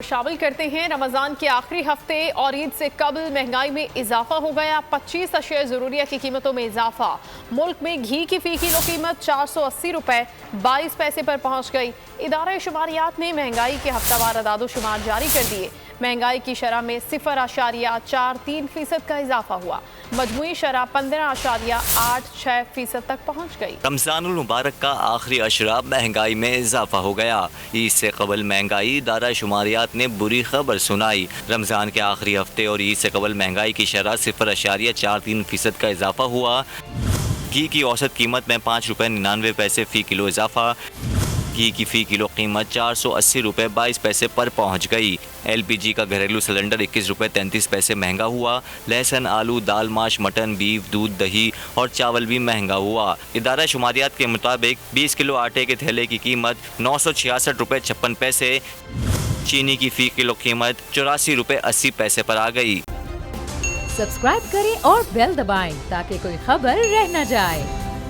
शामिल करते हैं। रमजान के आखिरी हफ्ते और ईद से कबल महंगाई में इजाफा हो गया। 25 अशिया ज़रूरिया की कीमतों में इजाफा। मुल्क में घी की फी किलो कीमत 480 रुपए 22 पैसे पर पहुंच गई। इदारा शुमारियात ने महंगाई के हफ्तावार अदाद-ओ-शुमार जारी कर दिए। महंगाई की शरह में 0.43% का इजाफा हुआ। मजमूई शरह 15.86% तक पहुँच गई। रमजानुल मुबारक का आखिरी अशरा महंगाई में इजाफा हो गया। ईद से कबल महंगाई इदारा शुमारियात ने बुरी खबर सुनाई। रमजान के आखिरी हफ्ते और ईद से कबल महंगाई की शरह 0.43% का इजाफा हुआ। घी की औसत कीमत में 5 रुपये 99 पैसे फ़ी किलो इजाफा। घी की फ़ी किलो कीमत 480 रुपये 22 पैसे पर पहुंच गई। LPG का घरेलू सिलेंडर 21 रुपये 33 पैसे महंगा हुआ। लहसुन, आलू, दाल, माश, मटन, बीफ, दूध, दही और चावल भी महंगा हुआ। इदारा शुमारियात के मुताबिक 20 किलो आटे के थैले की कीमत 966 रुपये 56 पैसे। चीनी की फ़ी किलो कीमत 84 रुपये 80 पैसे पर आ गई। सब्सक्राइब करें और बेल दबाएं ताकि कोई खबर रह न जाए।